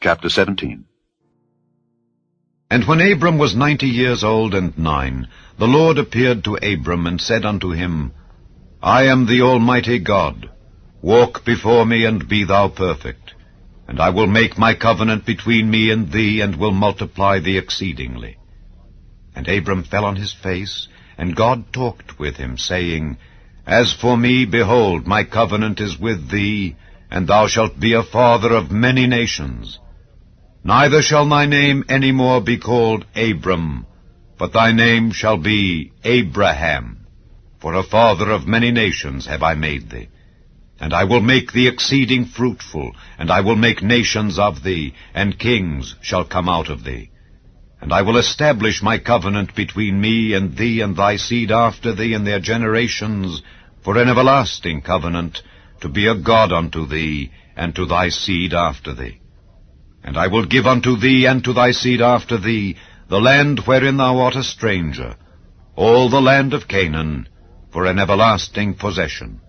Chapter 17. And when Abram was 90 years old and 9, the Lord appeared to Abram and said unto him, I am the Almighty God. Walk before me, and be thou perfect. And I will make my covenant between me and thee, and will multiply thee exceedingly. And Abram fell on his face, and God talked with him, saying, As for me, behold, my covenant is with thee, and thou shalt be a father of many nations. Neither shall thy name any more be called Abram, but thy name shall be Abraham, for a father of many nations have I made thee. And I will make thee exceeding fruitful, and I will make nations of thee, and kings shall come out of thee. And I will establish my covenant between me and thee and thy seed after thee in their generations, for an everlasting covenant, to be a God unto thee, and to thy seed after thee. And I will give unto thee and to thy seed after thee the land wherein thou art a stranger, all the land of Canaan, for an everlasting possession.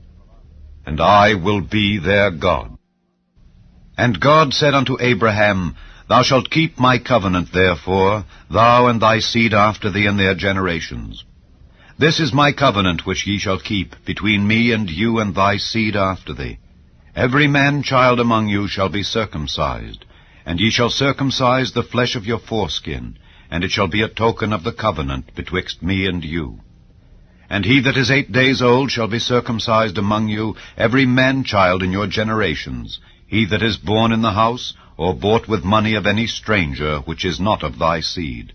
And I will be their God. And God said unto Abraham, Thou shalt keep my covenant, therefore, thou and thy seed after thee in their generations. This is my covenant which ye shall keep between me and you and thy seed after thee. Every man-child among you shall be circumcised, and ye shall circumcise the flesh of your foreskin, and it shall be a token of the covenant betwixt me and you. And he that is 8 days old shall be circumcised among you, every man-child in your generations, he that is born in the house, or bought with money of any stranger, which is not of thy seed.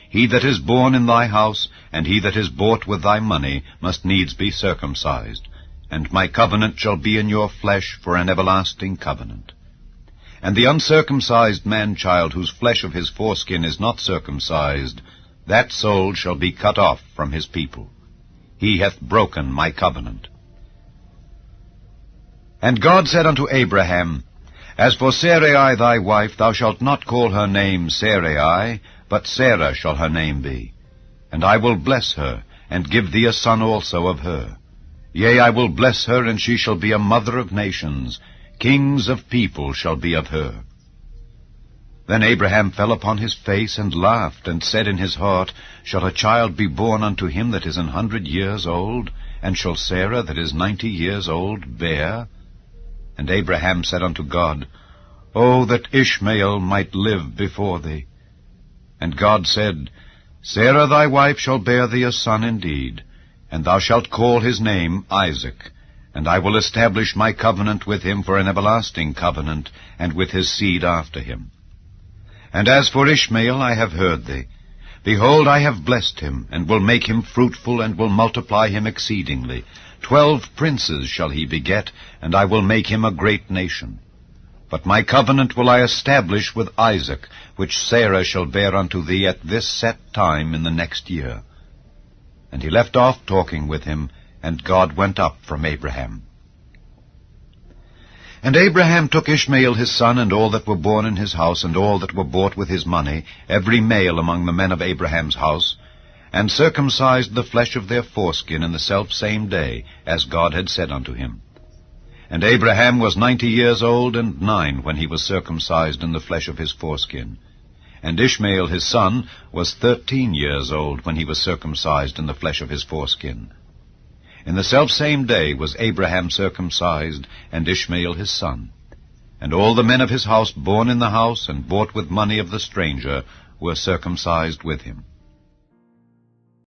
He that is born in thy house, and he that is bought with thy money, must needs be circumcised. And my covenant shall be in your flesh for an everlasting covenant. And the uncircumcised man-child, whose flesh of his foreskin is not circumcised, that soul shall be cut off from his people. He hath broken my covenant. And God said unto Abraham, As for Sarai thy wife, thou shalt not call her name Sarai, but Sarah shall her name be. And I will bless her, and give thee a son also of her. Yea, I will bless her, and she shall be a mother of nations. Kings of people shall be of her. Then Abraham fell upon his face, and laughed, and said in his heart, Shall a child be born unto him that is 100 years old? And shall Sarah that is 90 years old bear? And Abraham said unto God, O that Ishmael might live before thee. And God said, Sarah thy wife shall bear thee a son indeed, and thou shalt call his name Isaac. And I will establish my covenant with him for an everlasting covenant, and with his seed after him. And as for Ishmael, I have heard thee. Behold, I have blessed him, and will make him fruitful, and will multiply him exceedingly. 12 princes shall he beget, and I will make him a great nation. But my covenant will I establish with Isaac, which Sarah shall bear unto thee at this set time in the next year. And he left off talking with him, and God went up from Abraham. And Abraham took Ishmael his son, and all that were born in his house, and all that were bought with his money, every male among the men of Abraham's house, and circumcised the flesh of their foreskin in the selfsame day, as God had said unto him. And Abraham was 90 years old and 9 when he was circumcised in the flesh of his foreskin. And Ishmael his son was 13 years old when he was circumcised in the flesh of his foreskin. In the selfsame day was Abraham circumcised, and Ishmael his son. And all the men of his house born in the house, and bought with money of the stranger, were circumcised with him.